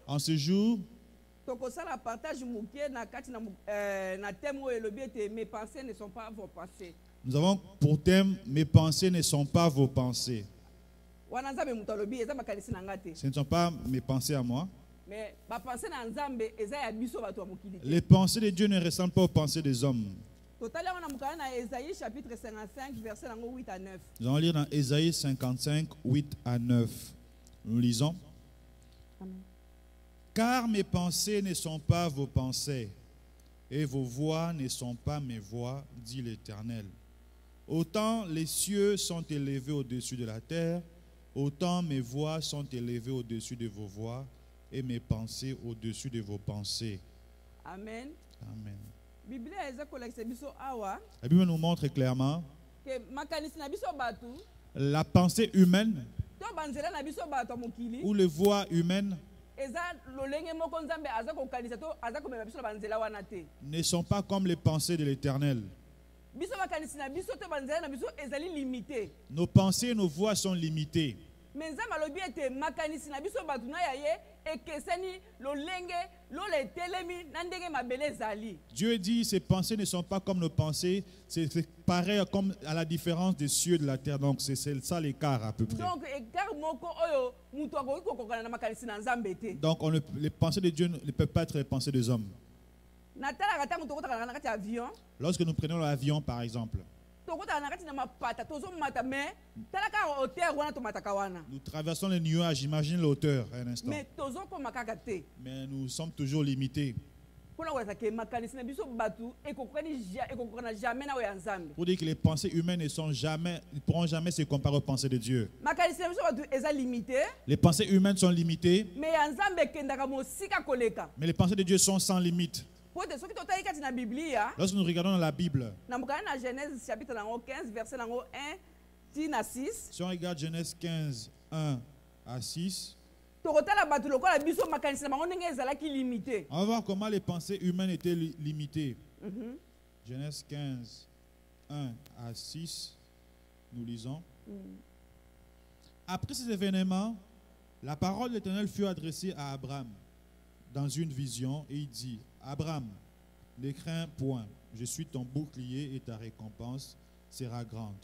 En ce jour, mes pensées ne sont pas vos pensées. nous avons pour thème « Mes pensées ne sont pas vos pensées ». Ce ne sont pas mes pensées à moi. Les pensées de Dieu ne ressemblent pas aux pensées des hommes. Ésaïe chapitre 55, verset 8 à 9. Nous allons lire dans Ésaïe 55, 8 à 9. Nous lisons. Amen. Car mes pensées ne sont pas vos pensées, et vos voix ne sont pas mes voix, dit l'Éternel. Autant les cieux sont élevés au-dessus de la terre, autant mes voix sont élevées au-dessus de vos voix, et mes pensées au-dessus de vos pensées. Amen. Amen. La Bible nous montre clairement la pensée humaine ou les voix humaines ne sont pas comme les pensées de l'Éternel. Nos pensées et nos voix sont limitées. Dieu dit ces pensées ne sont pas comme nos pensées, c'est pareil comme à la différence des cieux de la terre. Donc c'est ça l'écart à peu près. Donc les pensées de Dieu ne peuvent pas être les pensées des hommes. Lorsque nous prenons l'avion par exemple, nous traversons les nuages, imagine l'auteur un instant. Mais nous sommes toujours limités. Pour dire que les pensées humaines ne pourront jamais se comparer aux pensées de Dieu. Les pensées humaines sont limitées, mais les pensées de Dieu sont sans limite. Lorsque nous regardons dans la Bible, si on regarde Genèse 15, 1 à 6, on va voir comment les pensées humaines étaient limitées. Genèse 15, 1 à 6, nous lisons. Après ces événements, la parole de l'Éternel fut adressée à Abraham dans une vision et il dit: Abraham, ne crains point, je suis ton bouclier et ta récompense sera grande.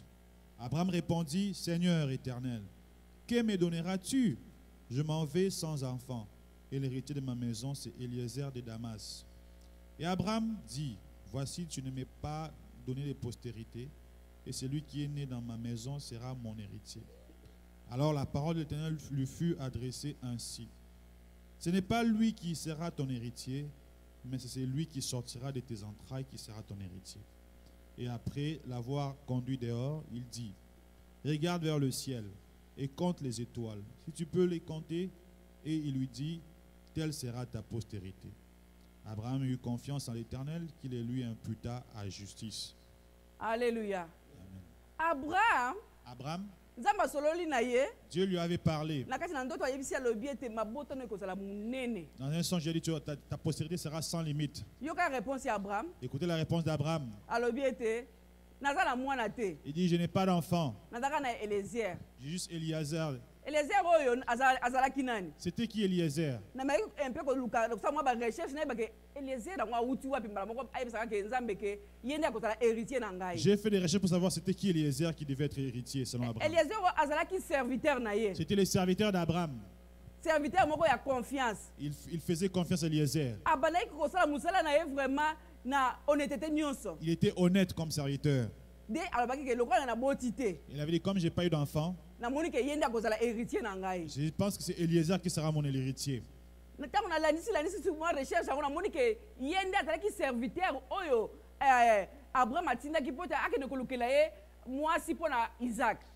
Abraham répondit: Seigneur éternel, que me donneras-tu? Je m'en vais sans enfant, et l'héritier de ma maison, c'est Eliezer de Damas. Et Abraham dit: Voici, tu ne m'as pas donné de postérité, et celui qui est né dans ma maison sera mon héritier. Alors la parole de l'Éternel lui fut adressée ainsi: Ce n'est pas lui qui sera ton héritier, mais c'est lui qui sortira de tes entrailles qui sera ton héritier. Et après l'avoir conduit dehors, il dit: Regarde vers le ciel et compte les étoiles, si tu peux les compter. Et il lui dit: Telle sera ta postérité. Abraham eut confiance en l'Éternel, qui les lui imputa à justice. Alléluia. Amen. Abraham, Dieu lui avait parlé. Dans un songe, il a dit: ta postérité sera sans limite. Écoutez la réponse d'Abraham. Il dit: je n'ai pas d'enfant. J'ai juste Eliezer. C'était qui Eliezer? J'ai fait des recherches pour savoir c'était qui Eliezer qui devait être héritier selon Abraham. C'était le serviteur d'Abraham. Il faisait confiance à Eliezer. Il était honnête comme serviteur. Il avait dit: comme je n'ai pas eu d'enfant, je pense que c'est Eliezer qui sera mon héritier.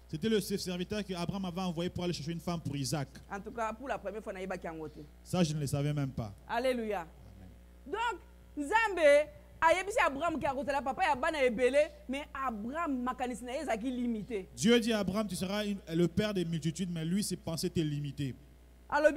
C'était le serviteur qu'Abraham avait envoyé pour aller chercher une femme pour Isaac. En tout cas, pour la première fois, ça, je ne le savais même pas. Alléluia. Amen. Donc, Nzambe Abraham qui a papa ya bana ebele, mais Abraham makanisina ezaki limité. Dieu dit à Abraham: tu seras le père des multitudes, mais lui ses pensées étaient limitées. Il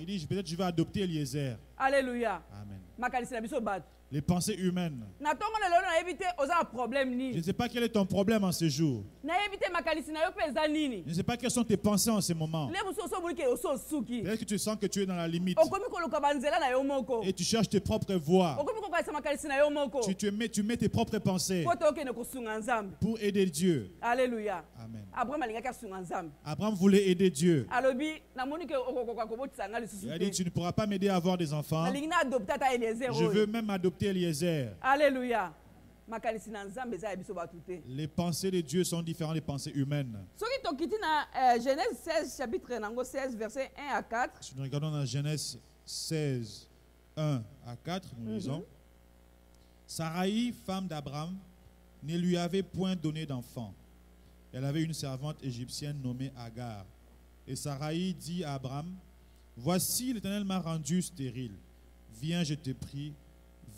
dit: peut-être je vais adopter Eliezer. Alléluia. Amen. makanisi na biso bato. Les pensées humaines. Na tongo na lelo na yebite oza problème Je nini. ne sais pas quel est ton problème en ce jour. Na yebite makanisi na yo pe eza nini. Je ne sais pas quelles sont tes pensées en ce moment. Le muso so bulike oso suki. Peut-être que tu sens que tu es dans la limite Okomi koluka banzela na yo moko. et tu cherches tes propres voies. Okomi kokalisa makanisi na yo moko. Tu mets tes propres pensées Po tokende kosunga nzambe. pour aider Dieu. Alléluia. Amen. Abraham alingaki asunga nzambe. Abraham voulait aider Dieu. Alobi namoni ke okokoka kobotisa nga lisusu Il a dit, te. tu ne pourras pas m'aider à avoir des enfants. Nalingi na adopte ata Eliezer Je veux oyo. même adopter Eliezer. Alléluia. Makanisi na nzambe eza ya biso bato te. Les pensées de Dieu sont différentes des pensées humaines. Soki tokiti na Genèse 16 chapitre nango 16 verset 1 à 4. Si nous regardons dans Genèse 16, 1 à 4, nous lisons. Sarai, femme d'Abraham, ne lui avait point donné d'enfant. Elle avait une servante égyptienne nommée Agar. Et Sarai dit à Abraham, voici l'Éternel m'a rendu stérile. Viens, je te prie,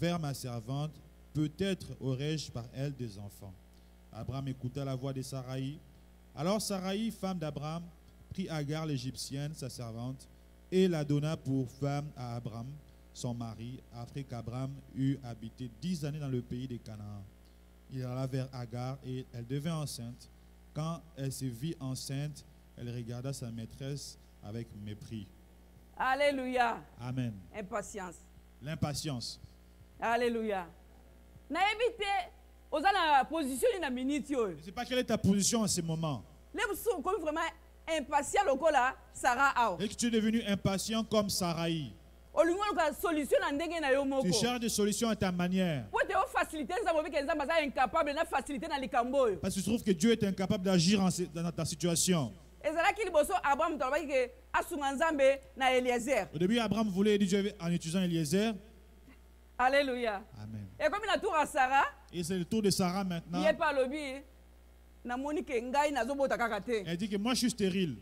vers ma servante, peut-être aurai-je par elle des enfants. Abraham écouta la voix de Sarai. Alors Sarai, femme d'Abraham, prit Agar l'Égyptienne, sa servante, et la donna pour femme à Abraham, son mari, après qu'Abraham eut habité 10 années dans le pays de Canaan. Il alla vers Agar et elle devint enceinte. Quand elle se vit enceinte, elle regarda sa maîtresse avec mépris. Alléluia. Amen. Impatience. L'impatience. Alléluia. Na yebite oza na position ni na minute yo. Je ne sais pas quelle est ta position en ce moment. Le muso comme vraiment impatient lokola Sarah aw. Et que tu es devenu impatient comme Sarai. Olingo loka solution na ndenge na yo moko. Tu cherches des solutions à ta manière. Po te o faciliter nzambo beke nzamba za incapable na faciliter na likambo yo. Parce que tu trouves que Dieu est incapable d'agir dans ta situation. Ezalaki liboso Abraham tolobaki ke asunga nzambe na Eliezer. Au début, Abraham voulait aider Dieu en utilisant Eliezer. Alléluia. Amen. Et comme il a tour à Sarah, Et c'est le tour de Sarah maintenant. il est pas lobby. Na moni ke ngai nazobota kaka te. Elle dit que moi je suis stérile.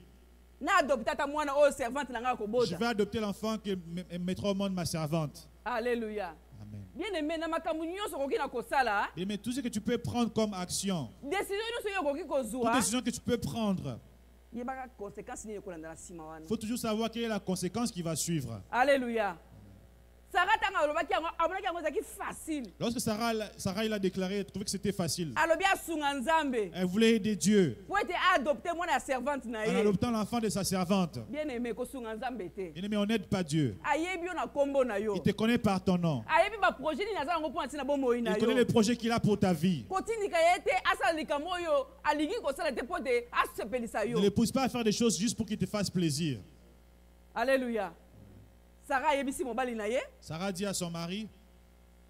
Na adopta ta mwana o servante na nga Je kobota. vais adopter l'enfant que mettra au monde ma servante. Alléluia. Amen. Bien aimé na makambo nyonso koki na kosala. Et mais tout ce que tu peux prendre comme action, Décision nyonso yo koki toute kozwa. décision que tu peux prendre, Yebaka conséquence ni kolanda na sima wana. il faut toujours savoir quelle est la conséquence qui va suivre. Alléluia. Sarah tanga alobaki yango amonaki yango ezaki facile. Lorsque Sarah il a déclaré, elle trouvait que c'était facile. Alobi asunga nzambe. Elle voulait aider Dieu Po ete adopter mwana ya servante na en ye. adoptant l'enfant de sa servante. Bien aimé kosunga nzambe te. Mais on n'aide pas Dieu. Ayebi yo na kombo na yo. Il te connaît par ton nom. Ayebi ba projet ni nazala ngo pona tina bomoi na Il connaît yo. les projets qu'il a pour ta vie. Kotindika ye te asala likambo oyo alingi kosala te po te asepelisa Ne yo. les pousse pas à faire des choses juste pour qu'il te fasse plaisir. Alléluia. Sarah ayebisi mobali na ye. Sarah dit à son mari,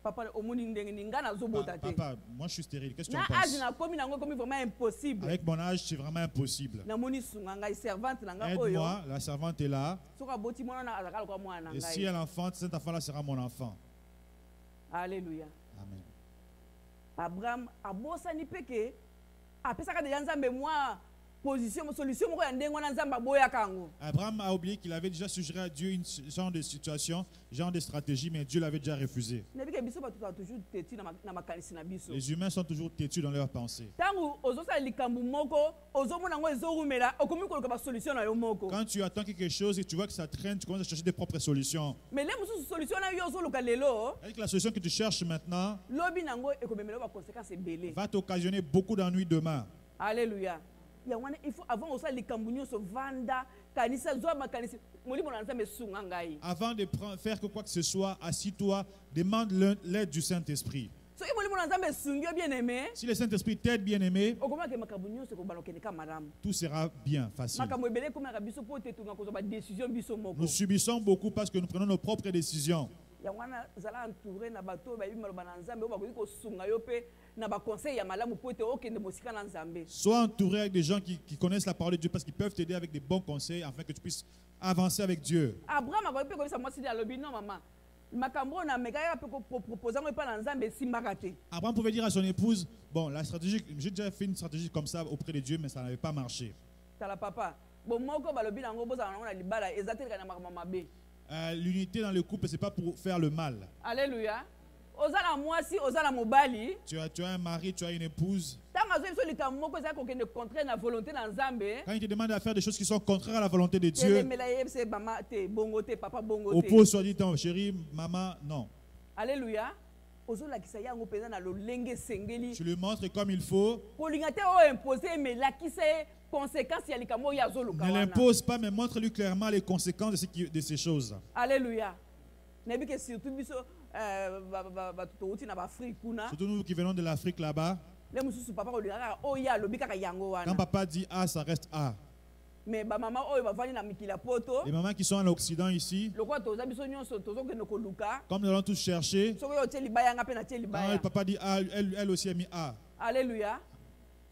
Papa omoni ndenge ni nga nazobota te. papa, moi je suis stérile, qu'est-ce que tu Na en âge penses? na komi nango komi vraiment impossible. Avec mon âge, c'est vraiment impossible. Namoni sunga ngai servante na nga oyo. Aide-moi, la servante est là. Soka boti mwana na azaka kwa mwana na Et si ngai. elle enfante, cet enfant-là sera mon enfant. Alléluia. Amen. Abraham abosani peke apesaka deja nzambe mwa position solution moko ya ndenge wana nzambe aboyaka yango. Abraham a oublié qu'il avait déjà suggéré à Dieu une genre de situation, genre de stratégie, mais Dieu l'avait déjà refusé. Nebike biso bato ba toujours teti na makanisi na biso. Les humains sont toujours têtus dans leurs pensées. Tangu ozosala likambo moko ozomona yango ezorumela okomi koluka ba solution na yo moko. Quand tu attends quelque chose et tu vois que ça traîne, tu commences à chercher des propres solutions. Mais le mosusu solution na yo ozoluka lelo Avec la solution que tu cherches maintenant, lobi nango ekomemela ba conséquences ebele. va t'occasionner beaucoup d'ennuis demain. Alléluia. Ya wana il faut avant osala likambo nyonso vanda kanisa zwa makanisi molimo na nzambe sunga ngai. Avant de faire quoi que ce soit, assis-toi, demande l'aide du Saint-Esprit. Soki molimo na nzambe sungi yo bien aimé. Si le Saint-Esprit t'aide, bien aimé, Okomaka makambo nyonso ko balokene ka madame. tout sera bien, facile. Makambo ebele komaka biso po te tunga kozwa ba décision biso moko. Nous subissons beaucoup parce que nous prenons nos propres décisions. Ya wana zala entouré na bato ba yima loba na nzambe o bakoki ko sunga yo pe na ba conseil ya malamu po te okende mosika na nzambe. Sois entouré avec des gens qui connaissent la parole de Dieu parce qu'ils peuvent t'aider avec des bons conseils afin que tu puisses avancer avec Dieu. Abraham akoki pe ko bisa mwasi ya lobi non maman. Makambo na mekaya pe ko proposer ngo pa na nzambe simbaka te. Abraham pouvait dire à son épouse, bon, la stratégie, j'ai déjà fait une stratégie comme ça auprès de Dieu, mais ça n'avait pas marché. Tala papa. Bon moko ba lobi nango boza na libala ezateli kana makambo mabe. L'unité dans le couple, c'est pas pour faire le mal. Alléluia. Ozala mwasi ozala mobali. Tu as un mari, tu as une épouse. Tanga zo biso likambo moko za ko kende contraire na volonté na nzambe. Quand il te demande à faire des choses qui sont contraires à la volonté de Dieu, Tele mela yebse mama te bongo te papa bongo te. oppose soit dit, chérie, maman, non. Alléluia. ozolakisa yango peza na lolenge sengeli. Tu le montres comme il faut. Kolinga te o imposer mais lakisa conséquences ya likambo ya zoluka Ne wana. l'impose pas, mais montre-lui clairement les conséquences de ces choses. Alléluia. Nebi que surtout biso touti na ba Afrique kuna. Surtout nous qui venons de l'Afrique là-bas. Le mususu papa kolinga o ya lobi kaka yango wana. Quand papa dit A, ça reste A. Mais ba maman oyo bavandi na mikila poto. Les mamans qui sont à l'Occident ici, Lokwa toza biso nyonso tozo ke nokoluka. comme nous allons tous chercher, Soko yo teli bayanga pe na teli quand baya. le papa dit A, elle aussi a mis A. Alléluia.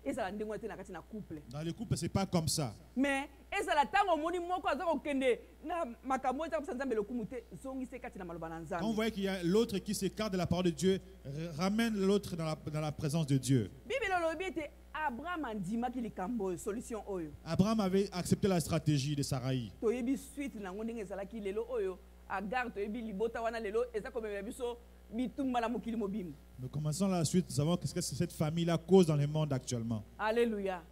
Ezala ndenge te na kati na couple. Dans les couples, c'est pas comme ça. Mais ezala tango moni moko aza kokende na makambo eza kopesa nzambe lokumu te zongise kati na maloba na Quand vous nzambe. voyez qu'il y a l'autre qui s'écarte de la parole de Dieu, ramène l'autre dans la présence de Dieu. Bible olobi ete Abraham andimaki likambo oyo solution oyo. Abraham avait accepté la stratégie de Sarai. Toyebi suite nango ndenge ezalaki lelo oyo Agar toyebi libota wana lelo eza komemela biso bitumba na mokili mobimba. Nous commençons la suite, nous savons qu'est-ce que cette famille-là cause dans le monde actuellement. Alléluia.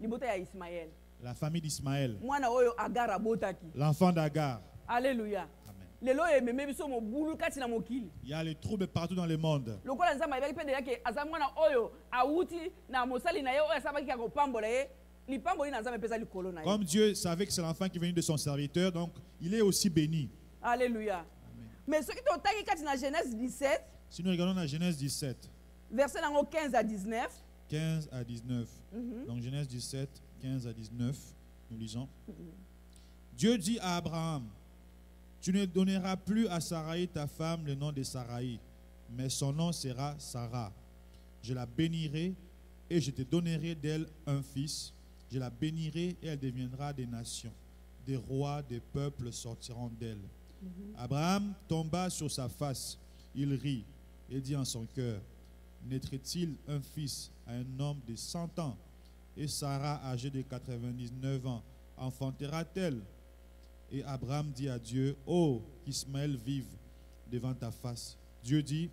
Libota ya Ismaël. La famille d'Ismaël, Mwana oyo Agar abotaki. l'enfant d'Agar. Alléluia. Amen. Lelo ememe biso mobulu kati na mokili. Il y a les troubles partout dans le monde. Lokola nzambe ayebaki mpe deya ke aza mwana oyo awuti na mosali na ye oyo asambaki ya kopambola ye lipamboli na nzambe mpeza likolo na ye. Comme Dieu savait que c'est l'enfant qui venait de son serviteur, donc il est aussi béni. Alléluia. Amen. Mais soki totangi kati na Genèse 17 Si nous regardons dans Genèse 17, verset nango 15 à 19. 15 à 19. Mhm. Donc Genèse 17, 15 à 19, nous lisons. Dieu dit à Abraham, tu ne donneras plus à Sarai ta femme le nom de Sarai, mais son nom sera Sarah. Je la bénirai et je te donnerai d'elle un fils. Je la bénirai et elle deviendra des nations. Des rois, des peuples sortiront d'elle. Abraham tomba sur sa face. Il rit et dit en son cœur, naîtrait-il un fils à un homme de 100 ans? Et Sarah, âgée de 99 ans, enfantera-t-elle? Et Abraham dit à Dieu, oh, qu'Ismaël vive devant ta face. Dieu dit,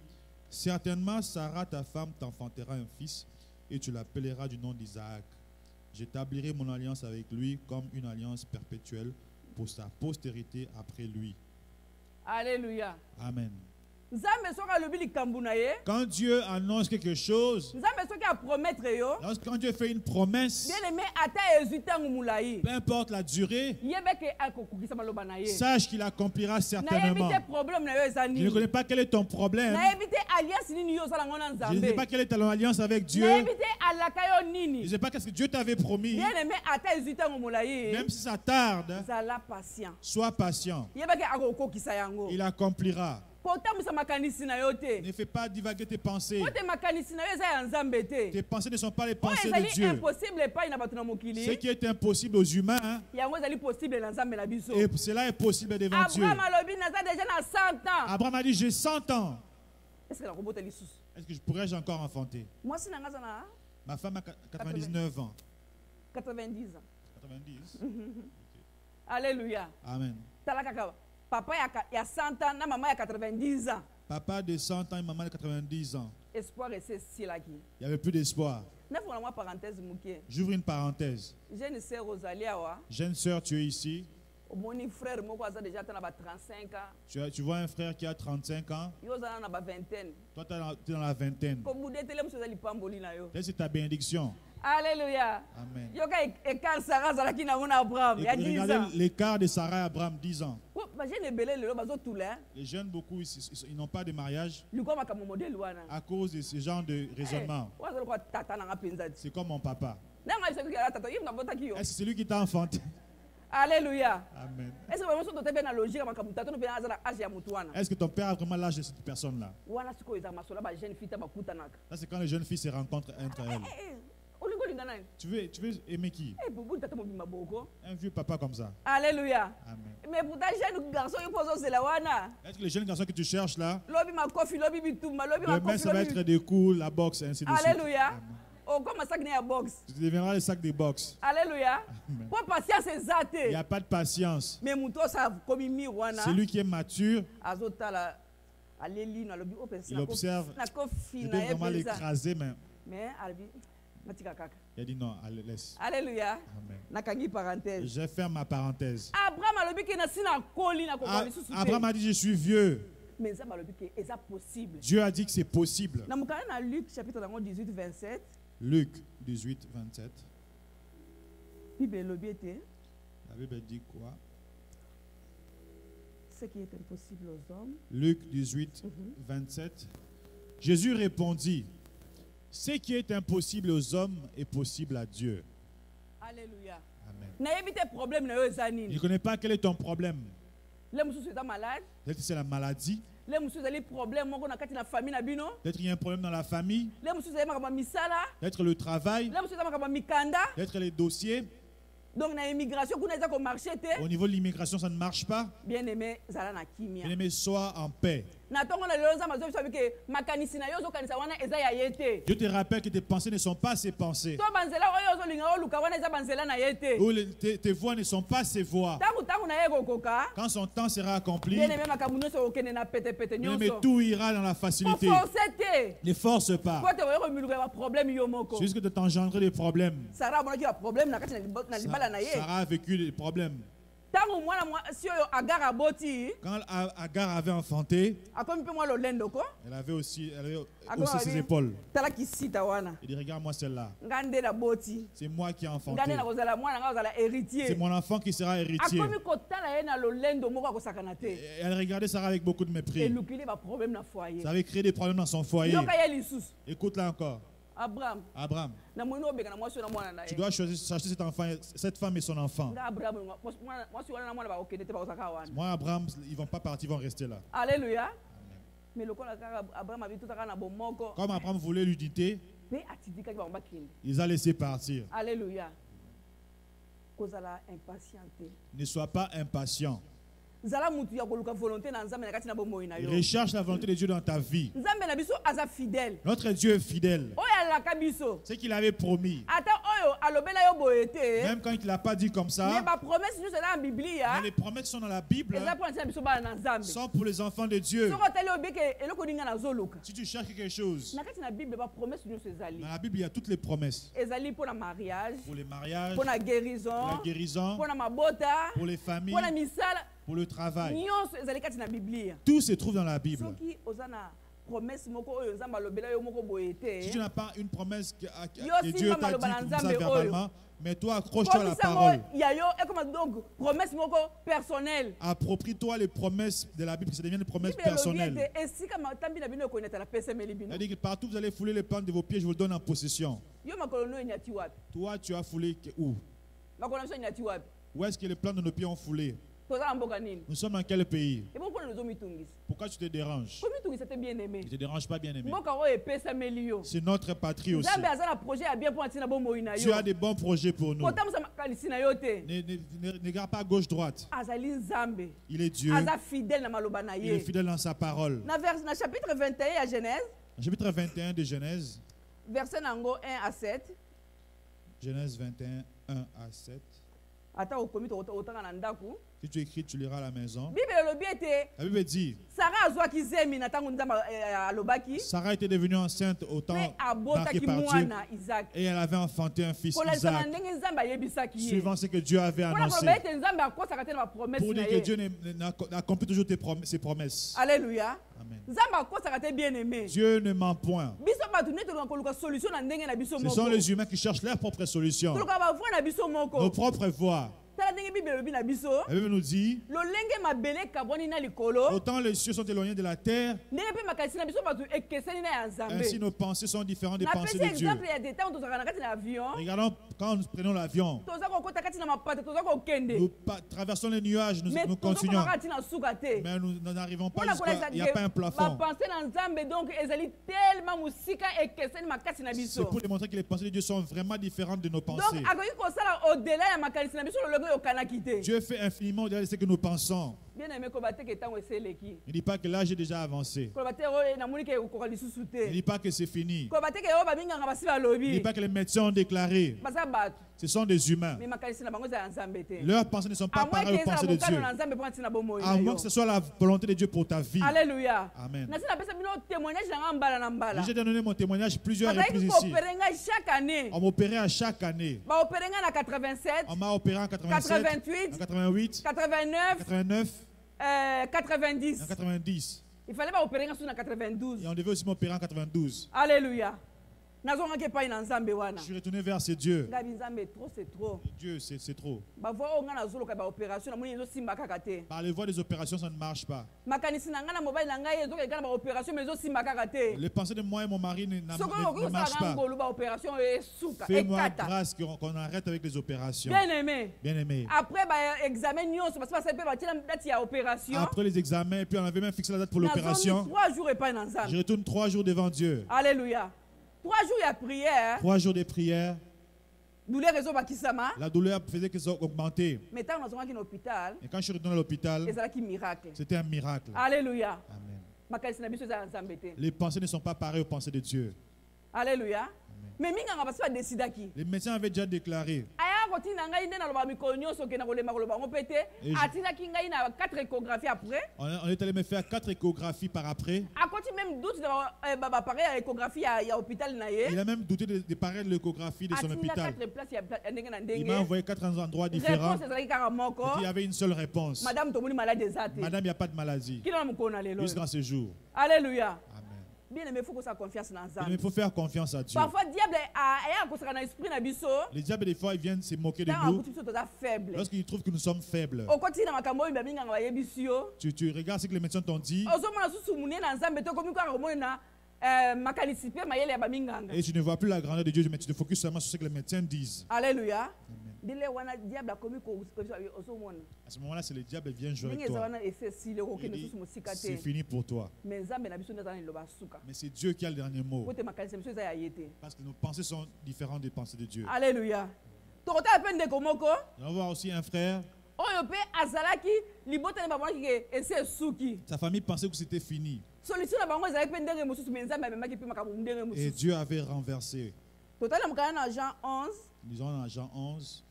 certainement Sarah, ta femme, t'enfantera un fils, et tu l'appelleras du nom d'Isaac. J'établirai mon alliance avec lui comme une alliance perpétuelle pour sa postérité après lui. Alléluia. Amen. Nzambe soki alobi likambo na ye, Quand Dieu annonce quelque chose, nzambe soki apromettre yo, quand Dieu fait une promesse, bien aimé ata ezwi ntango molai peu importe la durée, yebe ke akokokisa maloba na ye. sache qu'il accomplira Nayebi certainement. te problème na yo eza Je ne nini. connais pas quel est ton problème. Nayebi te alliance nini yo osala ngo na Je ne nzambe. sais pas quelle est ton alliance avec Dieu. Nayebi te alaka yo Je ne nini. sais pas qu'est-ce que Dieu t'avait promis. Bien aimé ata ezwi ntango molai Même si ça tarde, zala patient. sois patient. Yebe ke akokokisa yango. Il accomplira. Kotambwisa makanisi na yo te. Ne fais pas divaguer tes pensées. Po te makanisi na yo eza ya nzambe te. Tes pensées ne sont pas les Oyo pensées de ezali Dieu. impossible epai na bato na Ce mokili. qui est impossible aux humains, Yango ezali possible na nzambe na biso. et cela est possible devant Dieu. Abraham alobi naza déjà na 100 ans. Abraham a dit, j'ai 100 ans. Est-ce que nakobota lisusu? Est-ce que pourrais-je encore enfanter? Mwasi na nga aza na Ma femme a 99 ans. 90 ans. 90? Alléluia. Amen. Tala kaka papa ya 100 ans na mama ya 90 ans. Papa de 100 ans et maman de 90 ans. Espoir ese silaki. Il n'y avait plus d'espoir. Nafunga mwa parenthèse mukie. J'ouvre une parenthèse. Jeune sœur Rosalie awa. Jeune sœur, tu es ici. Omoni frère moko aza déjà na ba 35 ans. Tu vois un frère qui a 35 ans. Yo za na ba vingtaine. Toi, tu es dans la vingtaine. Ko budetele muso za lipamboli na yo. C'est ta bénédiction. Alléluia. Amen. Yo ka ekal Sarah zalaki na ngona Abraham. Et Ya 10 ans. regardez l'écart de Sarah et Abraham, 10 ans. Ba jeune belé lelo bazo tula. Les jeunes, beaucoup, ils n'ont pas de mariage Liko makambo modèle wana. à cause de ce genre de raisonnement. Wazo ko tata na nga penza. C'est comme mon papa. Na nga biso kala tata yim na botaki yo. Est-ce que c'est lui qui t'a enfanté? Alléluia. Amen. Est-ce que vraiment so tote na logique makambo tata no pe na za âge ya mutu wana. Est-ce que ton père a vraiment l'âge de cette personne-là? Wana siko eza masola ba jeune fille ta bakutanaka. Ça, c'est quand les jeunes filles se rencontrent entre elles. Olingo lingana. Tu veux aimer qui? Bubu tata mo bimba boko. Un vieux papa comme ça. Alléluia. Amen. Mais pourtant jeune garçon il pose la wana. Est-ce que les jeunes garçons que tu cherches là, Lobi ma kofi lobi bitumba lobi ma le main, kofi ça va être des coups, la boxe, ainsi de suite. Alléluia. Amen. Oh comme ça ya box. Tu deviendras le sac de boxe. Alléluia. Amen. Pour patience Il n'y ezate. a pas de patience. Mais muto ça comme mi wana. Celui qui est mature, Azotala aleli na lobi open. il observe. Na kofi Il na peut vraiment ebeza. l'écraser, Mais albi matika kaka. il a dit non, allez, laisse. Alléluia. Amen. Nakangi parenthèse. Je ferme ma parenthèse. Abraham alobi ke na sina koli na kokoli susu. Abraham a dit, je suis vieux. mais ça balobi que c'est possible. Dieu a dit que c'est possible. Na mukana na Luc chapitre 18 27. Luc 18, 27. Bible lobi était La Bible dit quoi? ce qui est impossible aux hommes. Luc 18, 27. Jésus répondit, ce qui est impossible aux hommes est possible à Dieu. Alléluia. Amen. Na éviter problème na yo Je ezanini. ne connais pas quel est ton problème. Le mususu est malade. Peut-être que c'est la maladie. Le mususu a problème moko na kati na famille na bino. Peut-être qu'il y a un problème dans la famille. Le mususu a makaba misala. Peut-être le travail. Le mususu a makaba mikanda. Peut-être les dossiers. Donc na immigration kuna eza ko marcher te. Au niveau de l'immigration, ça ne marche pas. Bien aimé zala na kimia. Bien aimé, sois en paix. Na tongo na lelo nzamba zo biso ke makanisi na yo zo kanisa wana eza ya yete. Dieu te rappelle que tes pensées ne sont pas ses pensées. To banzela oyo zo linga oluka wana eza banzela na yete. Ou tes voix ne sont pas ses voix. Tangu na yego koka. Quand son temps sera accompli, Bien aimé makamu nyonso okene na pete bien aimé, nyonso. tout ira dans la facilité. Faut forcer te. Ne force pas. Kote oyo miluka ba problème yo moko. C'est juste que de t'engendrer des problèmes. Sarah monaki ba problème na kati na libala na ye. Sarah a vécu des problèmes. Tangu mwana si oyo Agar aboti. Quand Agar avait enfanté, Akomi pe mwa lolendo ko. elle avait aussi Agar ses épaules. Tala kisita wana. Il dit, regarde-moi celle-là. Ngande la boti. C'est moi qui ai enfanté. Ngande na kozala mwana nga kozala héritier. C'est mon enfant qui sera héritier. Akomi kotala ye na lolendo moko akosakana te. Et elle regardait Sarah avec beaucoup de mépris. Et lukili ba problème na foyer. Ça avait créé des problèmes dans son foyer. Yoka ye lisusu. Écoute-la encore. Abraham. Abraham, Na mwino obeka na mwasi na mwana na ye. tu dois choisir cet enfant, cette femme et son enfant. Nga Abraham mwasi wana na mwana ba okende te ba kosaka wana. Moi, Abraham, ils ne vont pas partir, ils vont rester là. Alléluia. Mais lokola kaka Abraham abi tutaka na bomoko. Comme Abraham voulait l'unité, Pe atidika ki ba mbakindi. il a laissé partir. Alléluia. Kozala impatienté. Ne sois pas impatient. Zala mutu ya koluka volonté na nzambe na kati na bomoi na yo. Recherche la volonté de Dieu dans ta vie. Nzambe na biso aza fidèle. Notre Dieu est fidèle. Oyo alaka biso. Ce qu'il avait promis, Ata oyo alobela yo boye te. même quand il ne l'a pas dit comme Mais ça, ba promesse nous c'est dans la Biblia. mais les promesses qui sont dans la Bible Eza pour ntina biso bana na nzambe. sont pour les enfants de Dieu. Soko tali obeke eloko ninga na zoluka. Si tu cherches quelque chose, Na kati na Bible ba promesse nous ezali. dans la Bible, il y a toutes les promesses. Ezali pour la mariage, Pour les mariages, pour la pour guérison, la guérison, pour la mabota, pour les familles, pour la misala. pour le travail. Nyonso ezali kati na Biblia. Tout se trouve dans la Bible. Soki ozana promesse moko oyo nzambe alobela yo moko boye te. Si tu n'as pas une promesse que Yo Dieu simba t'a dit maloba na comme ça Nzambe verbalement, mais toi accroche-toi à la Komisa parole. mo ya yo et comme donc promesse moko personnelle. Approprie-toi les promesses de la Bible, que ça devienne des promesses Bible elobi personnelles. ete esika matambi na bino ekoneta la pese meli bino. C'est-à-dire que partout vous allez fouler les plantes de vos pieds, je vous le donne en possession. Yo makolo no enyati wapi? Toi, tu as foulé où? Makolo so enyati wapi? Où est-ce que les plantes de nos pieds ont foulé? Tozala mboka nini? Nous sommes dans quel pays? Et bon pour nous mitungisa. Pourquoi tu te déranges? Ko mitungisa te bien aimé. Ne te dérange pas, bien aimé. Mboka oyo epesa meli yo. C'est notre patrie aussi. Nzambe aza na projet ya bien pour ntina bomoi na Tu yo. as des bons projets pour nous. Kotamusa makanisi na yo te. Ne regarde pas gauche-droite. Azali Nzambe. Il est Dieu. Aza fidèle na maloba na Il est ye. fidèle dans sa parole. Na chapitre 21 ya Genèse, Chapitre 21 de Genèse. verset nango 1 à 7. Genèse 21, 1 à 7. Ata okomi otanga na ndaku. Si tu écris, tu liras à la maison. Bible elobi ete La Bible dit, Sarah azwaki zemi na ntango nzambe alobaki. Sarah était devenue enceinte au temps Mpe marqué abotaki par Dieu. mwana Isaac. Et elle avait enfanté un fils Kolakisa na Isaac, ndenge nzambe ayebisaki ye. suivant ce que Dieu avait Mpona annoncé. koloba ete nzambe akosaka te na bapromese Pour na dire que ye. Dieu accomplit toujours ses promesses. Alléluia. Amen. Nzambe akosaka te bien aimé. Dieu ne ment point. Biso bato nde toluka koluka solution na ndenge na biso Ce moko. sont les humains qui cherchent leur propre solution. Toluka bavoi na biso Nos moko. propres voies. Tala ndenge Bible elobi na biso. La Bible nous dit, Lolenge mabele kabwani na likolo. autant les cieux sont éloignés de la terre, Ndenge mpe makanisi na biso bato ekeseni na ya ainsi nzambe. nos pensées sont différentes des pensées Napesi de Dieu. exemple ya détail tozalaka na kati na avion. Regardons, quand nous prenons l'avion, Toza kokota kati na mapata toza kokende. nous traversons les nuages, Mais nous continuons. tozokomaka kati na suka te. Mais nous n'arrivons pas Mpona jusqu'à... kolakisa Il n'y a pas un plafond. bapense na nzambe donc ezali tellement mosika ekeseni makasi na C'est biso. pour démontrer que les pensées de Dieu sont vraiment différentes de nos Donc pensées. akoki kosala au-delà ya makanisi na biso lolenge oyo okanaki te. Dieu fait infiniment au-delà de ce que nous pensons. Bien aimé koloba te ke ntango eseleki. Il ne dit pas que l'âge est déjà avancé. Koloba te oyo namoni ke okoka lisusu Il ne te. dit pas que c'est fini. Koloba te ke oyo babingaka basi Il ne dit balobi. pas que les médecins ont déclaré. Baza bato. Ce sont des humains. Mais makanisi na bango eza ya nzambe te. Leurs pensées ne sont pas À moins pareilles aux que pensées de ezala Dieu. mokano na nzambe mpo ntina bomoi À na moins yo. que ce soit la volonté de Dieu pour ta vie. Alléluia. Amen. Nasi napesa bino témoignage na nga mbala na mbala. J'ai donné mon témoignage plusieurs Bazalaki reprises ici. koopere ngai chaque année. On m'opérait à chaque année. Baopere ngai na 87, On m'a opéré en 87, 88, en 88, 89, 89, 90. en 90. Il fallait pas opérer en 92. Et on devait aussi m'opérer en 92. Alléluia. Nazonga ke pa ina nzambe wana. Je suis retourné vers ce Dieu. Ngabi nzambe trop c'est trop. Dieu, c'est trop. Ba voix onga na zolo ka ba opération na moni zo simba kaka te. Par les voies des opérations, ça ne marche pas. Makanisi na ngana mobile na ngai zo ka ba opération mais zo simba kaka te. Les pensées de moi et mon mari ne Soko marchent pas. ngolo ba opération e suka e Fais-moi kata. grâce qu'on arrête avec les opérations. Bien aimé. Bien aimé. Après ba examen nyonso parce que ça peut batir la date ya opération. Après les examens, et puis on avait même fixé la date pour l'opération. 3 jours et pas dans nzambe. Je retourne 3 jours devant Dieu. Alléluia. 3 jours il y a prière. 3 jours de prière. Douleur réseau bakisama. La douleur faisait que ça augmentait. Mais tant dans un hôpital. Et quand je suis retourné à l'hôpital, C'est ça qui miracle. c'était un miracle. Alléluia. Amen. Makanisi na biso za nzambe te. Les pensées ne sont pas pareilles aux pensées de Dieu. Alléluia. Mais minga nga basi ba décidaki. Les médecins avaient déjà déclaré. Aya kotina ngai nde na loba mikolo nyonso ke na kolema koloba ngo pete. Et je- Atinaki ngai na 4 échographies après. On est allé me faire 4 échographies par après. Akoti même doute de ba pareil échographie ya hôpital na ye. Il a même douté de pareil de l'échographie de son Atina hôpital. 4 places ya ndenge na Il ndenge. m'a envoyé 4 endroits différents. Réponse ezalaki kaka moko. Il y avait une seule réponse. Madame tomoni malade ezate. Madame, il n'y a pas de maladie. Kila mukolo na lelo. Jusqu'à ce jour. Alléluia. Amen. Bien aimé, faut que ça confiance dans Il nzambe. faut faire confiance à Dieu. Parfois diable aya kosaka na esprit na biso. Les diables, des fois, ils viennent se moquer de Tant nous akuti biso toza faible. lorsqu'ils trouvent que nous sommes faibles. Okoti na makambo oyo baminga nga bayebisi yo. Tu regardes ce que les médecins t'ont dit Ozomona susu munene na nzambe to komi kaka komona na makanisi pe mayele ya baminganga. et tu ne vois plus la grandeur de Dieu, mais tu te focuses seulement sur ce que les médecins disent. Alléluia. Dile wana diable akomi ko ozomona. À ce moment-là, c'est le diable qui vient jouer Ndenge avec eza toi. wana ese sile ko Il kende dit, susu mosika c'est te. fini pour toi. Mais nzambe na biso nde azana liloba suka. Mais c'est Dieu qui a le dernier mot. Kote makanisi biso eza ya ye te. Parce que nos pensées sont différentes des pensées de Dieu. Alléluia. Tokota pe ndeko moko. On va voir aussi un frère. Oyo pe azalaki libota na bamonaki ke ese esuki. Sa famille pensait que c'était fini. Solution na bango ezalaki pe ndenge mosusu mais nzambe amemaki pe makambo ndenge Et mosusu. Dieu avait renversé. Totala mokana na Jean 11, Lisons dans Jean 11.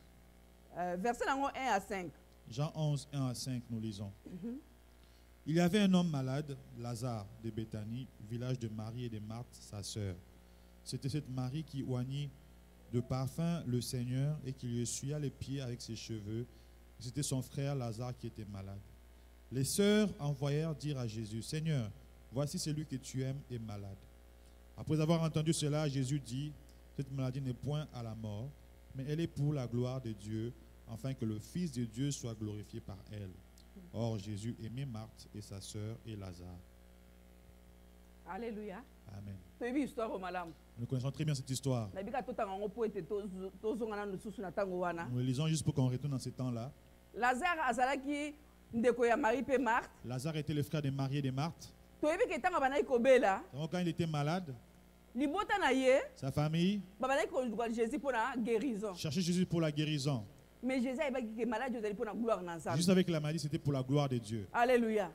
verset nango 1 à 5. Jean 11, 1 à 5, nous lisons. Il y avait un homme malade, Lazare, de Béthanie, village de Marie et de Marthe, sa sœur. C'était cette Marie qui oignit de parfum le Seigneur et qui lui essuya les pieds avec ses cheveux. C'était son frère Lazare qui était malade. Les sœurs envoyèrent dire à Jésus, Seigneur, voici celui que tu aimes est malade. Après avoir entendu cela, Jésus dit, cette maladie n'est point à la mort, mais elle est pour la gloire de Dieu, afin que le Fils de Dieu soit glorifié par elle. Or, Jésus aimait Marthe et sa sœur et Lazare. Alléluia. Amen. Toyebi histoire au malamu. Nous connaissons très bien cette histoire. Nabika totanga ngo po ete tozonga na nususu na tango wana. Nous le lisons juste pour qu'on retourne dans ces temps-là. Lazare azalaki ndeko ya Marie pe Marthe. Lazare était le frère de Marie et de Marthe. Toyebi ke tanga banaki kobela, Donc, quand il était malade, libota na ye, sa famille babanaki koluka Jésus pour la guérison. cherchait Jésus pour la guérison. Mais Jésus ayebaki ke malade ozali pour la gloire na nzambe. Juste avec la maladie, c'était pour la gloire de Dieu. Alléluia.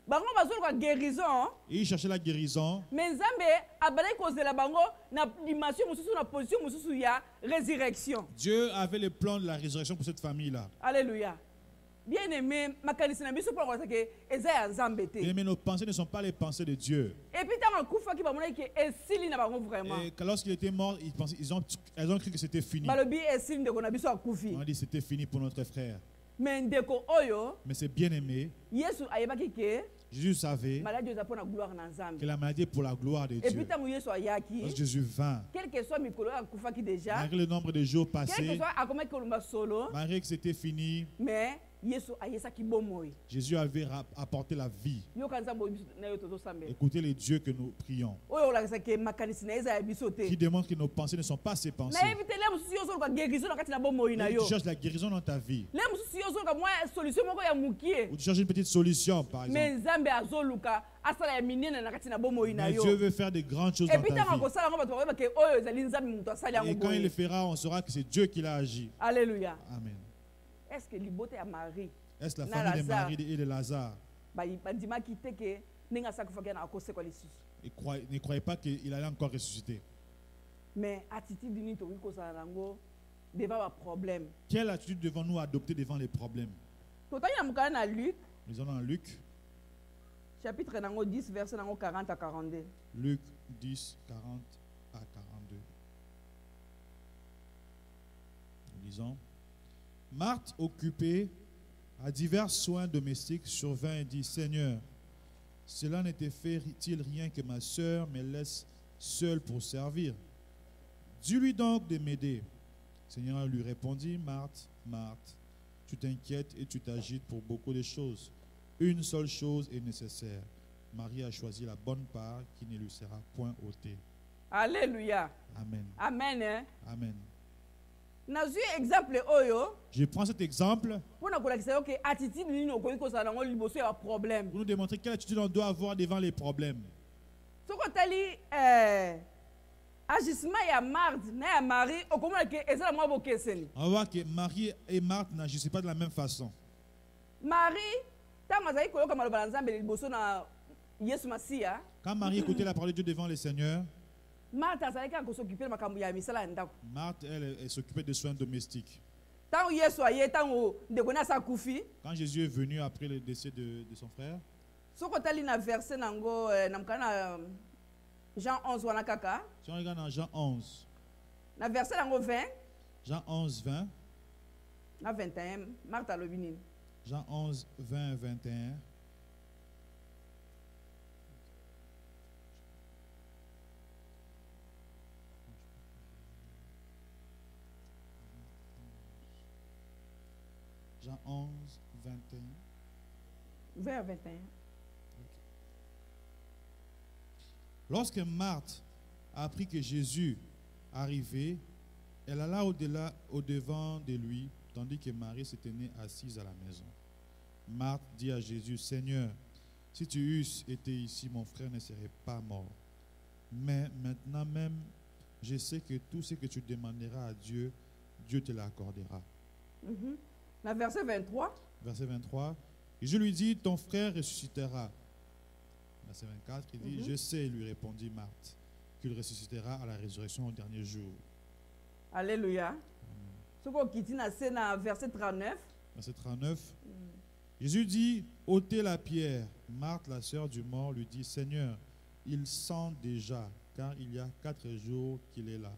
Bango bazoluka guérison, Et il cherchait la guérison. mais nzambe abandaki kozela bango na dimension mosusu na position mosusu ya résurrection. Dieu avait le plan de la résurrection pour cette famille-là. Alléluia. Bien aimé, makanisi na biso pour que eza ya nzambe te. Mais nos pensées ne sont pas les pensées de Dieu. Et puis tant akufaki bamonaki ke esili na bango vraiment. Et lorsqu'il était mort, elles ont cru que c'était fini. Balobi esili ndeko na biso akufi. On a dit que c'était fini pour notre frère. Mais ndeko oyo, Mais c'est bien aimé. Yesu ayebaki ke Jésus savait maladie eza pour la gloire na nzambe. que la maladie est pour la gloire de Et puis Dieu. tant Yesu ayaki, Lorsque Jésus vint, quel que soit mikolo akufaki déjà, malgré le nombre de jours quel que passés, soit akomaki kolumba solo, malgré que c'était fini, mais Yesu ayesaki bomoi. Jésus avait apporté la vie. Yoka nzambe oyo biso na yo tozosambela. Écoutez les dieux que nous prions, Oyo olakisa ke makanisi na eza ya biso te. qui démontrent que nos pensées ne sont pas ses pensées. Na evite le mosusu yo ozoluka guérison na kati na bomoi na Et yo. tu cherches la guérison dans ta vie. Le mosusu yo ozoluka mwa solution moko ya mukie. Ou tu cherches une petite solution, par Mais exemple. nzambe azoluka asala ya minene na kati na bomoi na Mais yo. Dieu veut faire de grandes choses Et dans puis ta tant vie. akosala ngo bato bakoyeba ke oyo ezali nzambe moto asali yango Et quand il le boye. fera, on saura que c'est Dieu qui l'a agi. Alléluia. Amen. Est-ce que libota ya Marie Est-ce la Na famille de Lazare. Marie et de Lazare? bandimaki te ke ndenge asakufaki na akosekwa lisusu. Ne croyez pas qu'il allait encore ressusciter. Mais attitude nini tokoki kozala nango devant baproblème. Quelle attitude devons-nous adopter devant les problèmes? Totali na mokala na Luc, Lisons dans Luc, chapitre nango 10, verset nango 40 à 42. Luc 10, 40 à 42. Nous lisons. Marthe, occupée à divers soins domestiques, survint et dit, Seigneur, cela ne te fait-il rien que ma sœur me laisse seule pour servir? Dis-lui donc de m'aider. Le Seigneur lui répondit, Marthe, Marthe, tu t'inquiètes et tu t'agites pour beaucoup de choses. Une seule chose est nécessaire. Marie a choisi la bonne part qui ne lui sera point ôtée. Alléluia. Amen. Amen. Hein? Amen. Nazu exemple oyo. Je prends cet exemple Pour nous kolakisa que attitude ni no koyi ko sala ngo liboso ya problème. pour nous démontrer quelle attitude on doit avoir devant les problèmes. Soko tali agissement ya Marthe na ya Marie okomona ke ezala mwa bokeseni. On va voir que Marie et Marthe n'agissent pas de la même façon. Marie tango azali koyoka maloba na Nzambe liboso na Yesu Masiya. Quand Marie écoutait la parole de Dieu devant le Seigneur, Marthe azali ka ko s'occuper makambo ya misala ya ndako. Marthe, elle s'occupait des soins domestiques. Tango Yesu aye tango ndeko na sa kufi. Quand Jésus est venu après le décès de son frère, Soko tali na verset nango na mkana Jean 11 wana kaka. si on regarde dans Jean 11, Na verset nango 20 Jean 11, 20, na 21 Marthe alobi nini? Jean 11, 20, 21. Jean 11, 21. 20 à 21. Lorsque Marthe a appris que Jésus arrivait, elle alla au-devant de lui, tandis que Marie se tenait assise à la maison. Marthe dit à Jésus, Seigneur, si tu eusses été ici, mon frère ne serait pas mort. Mais maintenant même, je sais que tout ce que tu demanderas à Dieu, Dieu te l'accordera. Dans verset 23, Verset 23, je lui dis, ton frère ressuscitera. Verset 24, il dit, je sais, lui répondit Marthe, qu'il ressuscitera à la résurrection au dernier jour. Alléluia. Ce qu'on quitte dans verset 39. Verset 39, Jésus dit, ôtez la pierre. Marthe, la sœur du mort, lui dit, Seigneur, il sent déjà, car il y a 4 jours qu'il est là.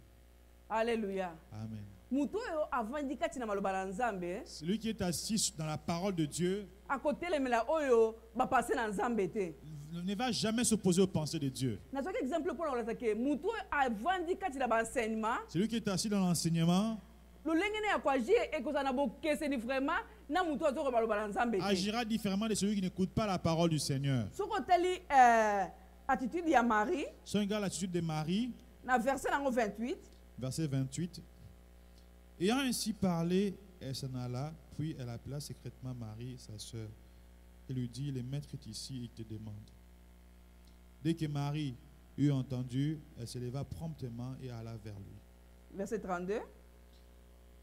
Alléluia. Amen. Muto yo avant di kati na maloba na Nzambe. Celui qui est assis dans la parole de Dieu À côté le mela oyo ba passer na Nzambe te. ne va jamais s'opposer aux pensées de Dieu. Na so exemple pour la ke muto avant di kati na ba enseignement. Celui qui est assis dans l'enseignement Lo lengene ya kwa jie e ko na bo kese ni vraiment na muto azo ko maloba na Nzambe te. agira différemment de celui qui n'écoute pas la parole du Seigneur. So ko teli attitude ya Marie Si on regarde l'attitude de Marie, na verset nango 28. verset 28, ayant ainsi parlé, elle s'en alla, puis elle appela secrètement Marie, sa sœur, et lui dit, le maître est ici, il te demande. Dès que Marie eut entendu, elle se leva promptement et alla vers lui. Verset 32.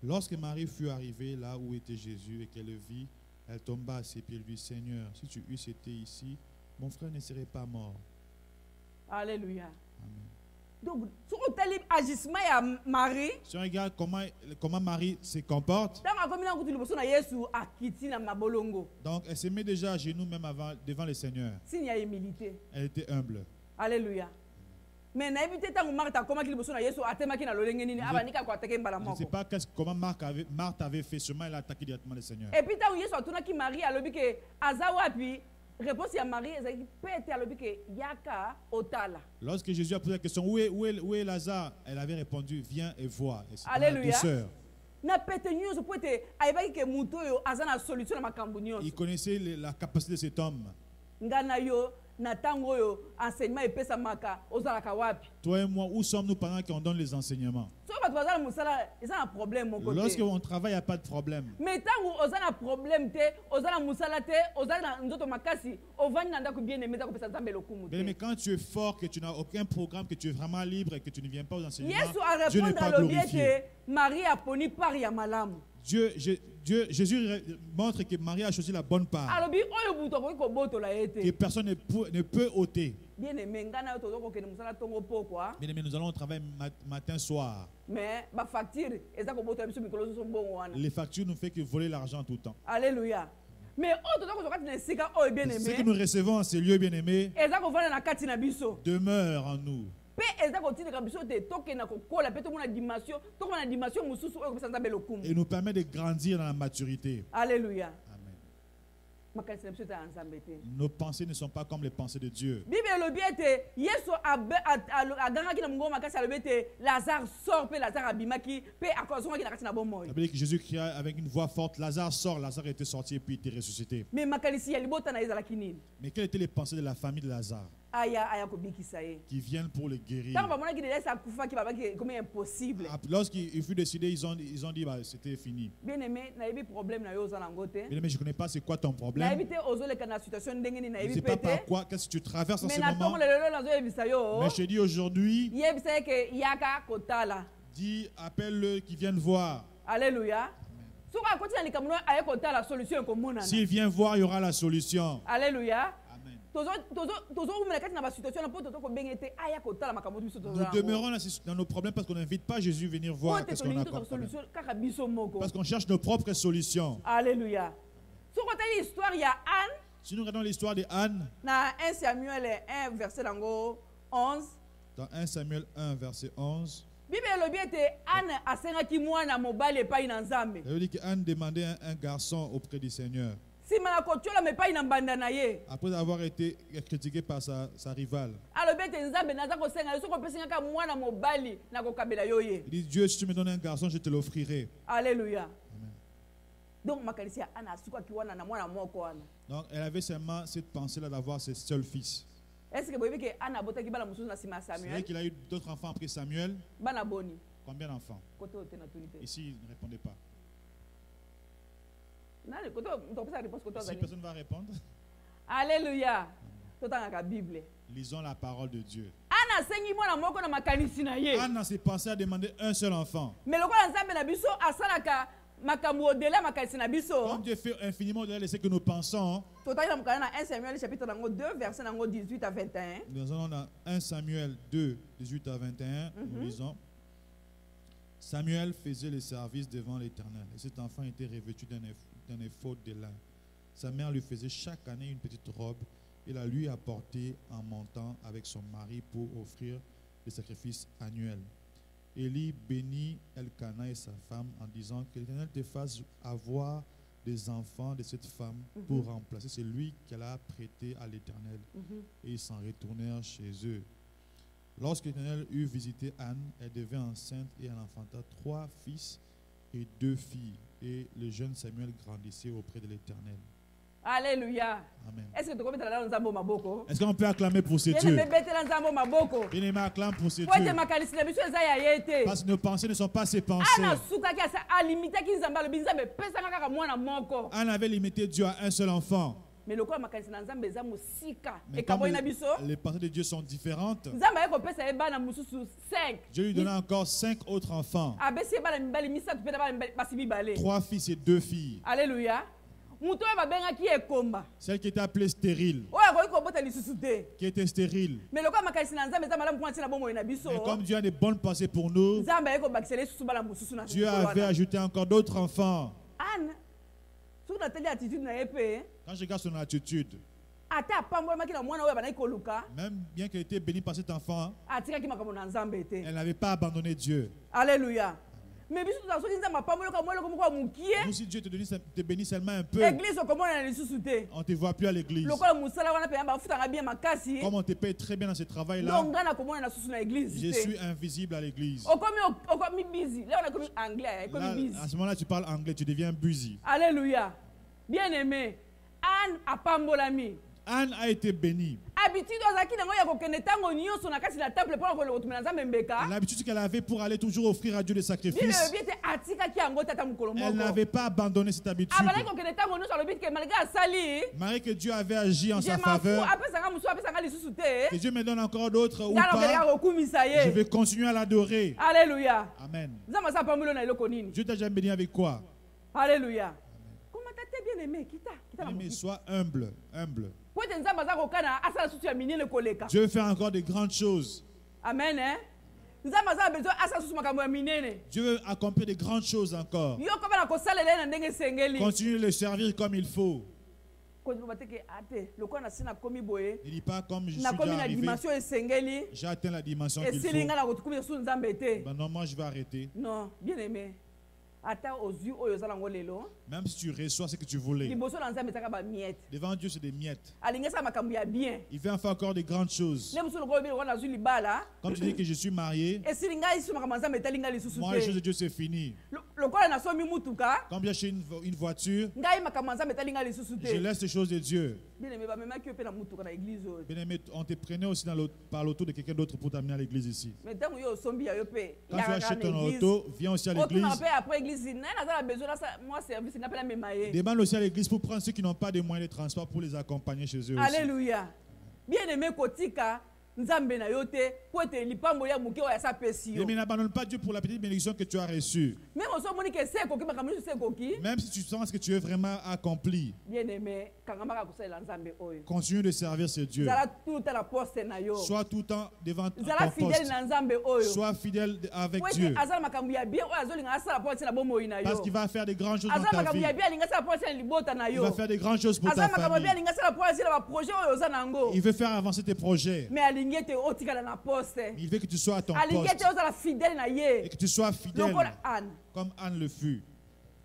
Lorsque Marie fut arrivée là où était Jésus et qu'elle le vit, elle tomba à ses pieds et lui dit, Seigneur, si tu eusses été ici, mon frère ne serait pas mort. Alléluia. Amen. Donc, sur le tel agissement ya Marie, Si on regarde comment Marie se comporte, tant que comme on liboso na Yesu akiti na mabolongo. donc elle se met déjà à genoux même devant le Seigneur. Signe ya humilité. Elle était humble. Alléluia. Mais na évité tant que Marthe akoma ki liboso na Yesu atemaki na lolenge nini abanika ko ateke mbala Je ne sais moko. pas comment Marthe avait fait, seulement elle a attaqué directement le Seigneur. Et puis tant que Yesu atuna ki Marie alobi ke azawa puis réponse ya Marie ezaki pete alobi ke yaka otala. Lorsque Jésus a posé la question, où est Lazare? Elle avait répondu, viens et vois. Et c'était Alléluia. la douceur. Na pete nyonso po ete ayebaki ke muto oyo aza na solution na makambo nyonso. Il connaissait la capacité de cet homme. Ngana yo na tango oyo enseignement epesamaka ozalaka wapi. Toi et moi, où sommes-nous pendant qu'on donne les enseignements? So bato bazala mosala eza na problème mon côté. Lorsqu'on travaille, il n'y a pas de problème. Mais tango oza na problème te, oza na mosala te, oza na nzoto makasi, ovandi na ndako bien aimé za kopesa Nzambe lokumu te. Mais quand tu es fort, que tu n'as aucun programme, que tu es vraiment libre et que tu ne viens pas aux enseignements, Yesu a Dieu n'est répondre pas à l'objet glorifié. que Marie a poni par ya malamu. Jésus montre que Marie a choisi la bonne part, Alobi oyo buto ko ko boto la que ete. personne ne peut ôter. Bien aimé ngana yo tozo ko kene mosala tongo pokwa. Bien aimé, nous allons au travail matin, soir. Mais ba facture eza ko boto ya biso mikolo so bongo wana. Les factures nous font que voler l'argent tout le temps. Alléluia. Mais oyo tozo ko zokati na sika oyo bien Ce que aimé. nous recevons en ces lieux bien-aimés Eza ko vana na kati na biso. demeure en nous. Pe eza ko tindika biso te tokena ko kola pe to mona dimension, to mona dimension mususu oyo kopesa Nzambe lokumu. Et nous permet de grandir dans la maturité. Alléluia. Amen. makanisi na biso eza ya nzambe te. Nos pensées ne sont pas comme les pensées de Dieu. Bible elobi ete Yesu agangaki na mongongo makasi alobi ete Lazare sort mpe Lazare abimaki mpe akozongaki na kati na bomoi. Ça veut dire que Jésus cria avec une voix forte, Lazare sort, Lazare était sorti et puis il était ressuscité. Mais makanisi ya libota na ezalaki nini? Mais quelles étaient les pensées de la famille de Lazare Aya kobikisa ye. qui viennent pour le guérir? Ntango bamonaki déjà akufaki babaki comme impossible. Lorsqu'il fut décidé, ils ont dit bah, c'était fini. Bien aimé, nayebi problème na yo oza nango te. Bien aimé, je ne connais pas c'est quoi ton problème. Nayebi te ozoleka na situation ndenge nini Je ne nayebi sais pas pete. par quoi, qu'est-ce que tu traverses en Mais ce na moment. tongo lelo nazo yebisa yo. Mais je te dis aujourd'hui, Yebisa ke yaka kotala. dis, appelle-le qui viennent voir. Alléluia. Soka akoti na likambo aye kotala solution ekomona. S'il vient voir, il y aura la solution. Alléluia. Amen. Nous Nous demeurons dans nos problèmes parce qu'on n'invite pas Jésus à venir voir qu'est-ce qu'on a comme problème. Parce qu'on cherche nos propres solutions. Alléluia. Si nous regardons l'histoire de Anne, dans 1 Samuel 1, verset 11, dans 1 Samuel 1, verset 11, Bible elobi ete Anne asengaki mwana mobali epai na Nzambe. ça veut dire qu'Anne demandait un garçon auprès du Seigneur. Sima na kotiola epai na mbanda na ye. Après avoir été critiqué par sa rivale. Alobi ete Nzambe naza kosenga yo soko pesengaka mwana mobali na kokabela yo ye. Il dit, Dieu, si tu me donnes un garçon, je te l'offrirai. Alléluia. Amen. Donc makanisi ya Anne asukaki wana na mwana moko wana. Donc elle avait seulement cette pensée-là d'avoir ses seuls fils. Est-ce que vous voyez que Anne a botaki bala mususu na sima C'est vrai Samuel? qu'il a eu d'autres enfants après Samuel. Bana boni. Combien d'enfants? Koto te na tunite. Ici, il ne répondait pas. Nani koto mtopesa réponse koto Si zali. personne ne va répondre, Alléluia. Totanga ka Bible. lisons la parole de Dieu. Anne asengi mwana moko na makanisi na ye. Anne, dans ses pensées, a demandé un seul enfant. Mais lokola Nzambe na biso asalaka makambo odela makanisi na biso. Comme Dieu fait infiniment au-delà de ce que nous pensons, Totali na mukana na 1 Samuel chapitre 2 verset 18 à 21. nous allons dans 1 Samuel 2, 18 à 21, nous lisons. Samuel faisait le service devant l'Éternel et cet enfant était revêtu d'un éphod de lin. Sa mère lui faisait chaque année une petite robe et la lui apportait en montant avec son mari pour offrir le sacrifice annuel. Élie bénit Elkana et sa femme en disant que l'Éternel te fasse avoir des enfants de cette femme pour remplacer celui qu'elle a prêté à l'Éternel. Et ils s'en retournèrent chez eux. Lorsque l'Éternel eut visité Anne, elle devint enceinte et elle enfanta 3 fils et 2 filles. Et le jeune Samuel grandissait auprès de l'Éternel. Alléluia. Amen. Est-ce que tu connais la Nzambo maboko? Est-ce qu'on peut acclamer pour ces Bien dieux? aimé bete la Nzambo maboko. Bien aimé, acclame pour ces Kwa te dieux. makanisi na biso eza ya yete. Parce que nos pensées ne sont pas ses pensées. Ana sukaki asa alimitaki Nzambe alobi Nzambe pesanga kaka mwana moko. Anne avait limité Dieu à un seul enfant. Mais lokola makanisi na Nzambe eza mosika. Mais Ekabo comme na biso. les pensées de Dieu sont différentes, Nzambe ayeko pesa ebana mususu 5. Dieu lui donna encore 5 autres enfants. Abesi ebana mibali misatu pe na bana basi mibale. 3 fils et 2 filles. Alléluia. Muto oyo babengaki ekomba. Celle qui était appelée stérile, Oyo akoki kobota lisusu te. qui était stérile. Mais lokola makanisi na Nzambe eza malamu mpo ntina bomoi na biso. Mais comme Dieu a de bonnes pensées pour nous, Nzambe ayeko bakisela lisusu bana mususu na Dieu avait ajouté encore d'autres enfants. Anne. Soki nateli attitude na ye pe. Quand je regarde son attitude, Ata apambolamaki na mwana oyo abanaki koluka. même bien qu'elle était bénie par cet enfant, Atikaki makambo na Nzambe te. elle n'avait pas abandonné Dieu. Alléluia. Mais biso toza soki Nzambe apamboloka mwana eloko moko ya mokie. Nous, si Dieu te bénit seulement un peu, Église okomona na lisusu te. on ne te voit plus à l'église. Lokola mosala wana pe bafutanga bien makasi. Comme on te paye très bien dans ce travail-là, Donc nga nakomona na susu na église je te. suis invisible à l'église. Okomi busy. Là on a commis anglais, Là, okomi busy. à ce moment-là, tu parles anglais, tu deviens busy. Alléluia. Bien aimé. Anne apambolami. Anne a été bénie. Habitude ozaki nango ya kokende tango nyonso na kati na temple pour kotumela Nzambe mbeka. L'habitude qu'elle avait pour aller toujours offrir à Dieu des Bible sacrifices, ebi ete atikaki yango tata mokolo elle moko. n'avait pas abandonné cette habitude. Abalaki kokende tango nyonso alobi ke malgré asali. Malgré que Dieu avait agi en Je sa m'en fous. faveur, Apesanga musu apesanga lisusu te. que Dieu me donne encore d'autres ou Nga nakokeleka pas, kokumisa je ye. vais continuer à l'adorer. Alléluia. Amen. Nzambe asa pambulo na eloko nini? Dieu t'a déjà béni avec quoi? Alléluia. Comment t'as bien aimé? Kita na Mais mokili. sois humble, humble. Po ete Nzambe aza kokana asala susu ya minene koleka. Dieu fait encore de grandes choses. Amen, hein? Nzambe aza besoin asala susu makambo ya minene. Dieu veut accomplir de grandes choses encore. Yo kobana kosalela ye na ndenge esengeli. Continue de le servir comme il faut. Koloba te ke ate lokola na sina komi boye. Ne dis pas comme je suis Na déjà komi na arrivé, dimension esengeli. j'ai atteint la dimension qu'il Esili faut. nga na kotukumisa susu Nzambe te. Ben non, moi je vais arrêter. Non, bien aimé. ata ozwi oyo ozala ngo lelo Même si tu reçois ce que tu voulais, liboso na nzambe ezaka bamiete devant Dieu, c'est des miettes. alingi asala makambo ya bien Il veut en faire encore de grandes choses. nde mosusu lokola obili wana nazwi libala Comme tu dis que je suis marié, esili ngai lisusu makambo ya nzambe etali ngai lisusu moi, les choses de te Dieu, c'est fini. lokola nasomi mutuka Comme j'ai acheté une voiture, ngai makambo ya nzambe etali ngai lisusu je te laisse les choses de Dieu. bien aimé bamemaki yo mpe na mutuka na église oyo Bien aimé, on te prenait aussi par l'auto de quelqu'un d'autre pour t'amener à l'église ici. mais ntango yo osombi ya yo mpe Quand tu achètes ton église auto, viens aussi à l'église. otunaka mpe après église naye naza na besoin nasa mwa service nga mpe namema ye Demande aussi à l'église pour prendre ceux qui n'ont pas de moyens de transport pour les accompagner chez eux aussi. alléluia bien aimé kotika nzambe na yo te po ete lipambo ya moke oyo asapesi yo Mais n'abandonne pas Dieu pour la petite bénédiction que tu as reçue. même osomoni ke se ekoki makambo nyonso se ekoki Même si tu sens que tu es vraiment accompli, bien aimé kangambaka kosalela nzambe oyo continue de servir ce Dieu. zala tout na poste na yo Sois tout le temps devant zala ton fidèle poste. na nzambe oyo Sois fidèle avec po ete Dieu. azala makambo ya bien oyo azolinga asala po atina bomoi na Parce yo qu'il va faire des grandes choses dans azala ta makambo vie. ya bien alinga asala po atina libota na Il yo va faire des grandes choses pour ta azala makambo ya bien famille. alinga asala po asila baprojet oyo oza nango Il veut faire avancer tes projets. mais alingi ete otikala na poste Il veut que tu sois à ton alingi poste ete ozala fidèle na et ye que tu sois fidèle lokola ane comme Anne le fut.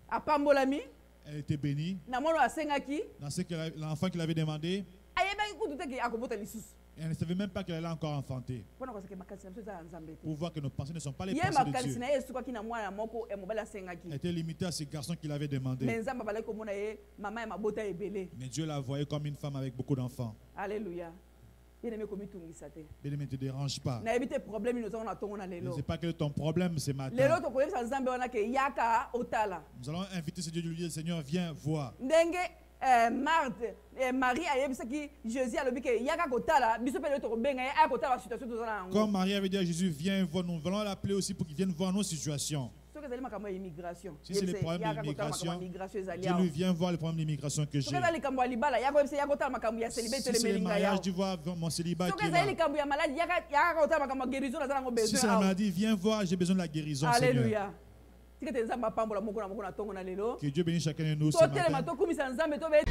apambolami Elle était bénie na mono asengaki dans ce que l'enfant qu'il avait demandé. ayebaki kutu te ke akobota lisusu Et elle ne savait même pas qu'elle allait encore enfanter. mpona koseke makanisi na biso eza ya nzambe te Pour voir que nos pensées ne sont pas les ye pensées de makanisi Dieu. na ye esukaki na mwana moko ya mobali asengaki Elle était limitée à ces garçons qu'il avait mais demandé. nzambe abalaki komona ye mama ya mabota ebele Mais Dieu la voyait comme une femme avec beaucoup d'enfants. alleluya bien aimé komitungisa te Bien, ne te dérange pas. nayebi te problème ino ozango na ntongo na Je ne lelo sais pas quel est ton problème ce lelo matin. tokoyebisa nzambe wana ke yaka otala Nous allons inviter ce Dieu de lui dire, Seigneur, viens voir. ndenge marthe marie ayebisaki jésus alobi ke yaka kotala biso mpe lelo tokobenga ye aya kotala basituation toza na yango Comme Marie avait dit à Jésus, viens voir. Nous allons l'appeler aussi pour qu'il vienne voir nos situations. soki ezali makambo ya immigration Si c'est les problèmes yaka kotala makambo ya d'immigration, immigration ezali dis-lui, awa viens voir les problèmes d'immigration que j'ai. soki ezali likambo ya libala yaka oyebisa yaka kotala makambo ya Si célibat c'est le etelemelinga mariage, yawa tu vois mon célibat soki qui est ezali là. likambo ya maladi yaka kotala makambo ya guérison naza nango Si c'est besoin la awa maladie, viens voir, j'ai besoin de la guérison, Seigneur. alleluya tika te nzambe apambola moko na moko na ntongo na lelo Que Dieu bénisse chacun de nous ce totelema matin. tokumisa nzambe tobe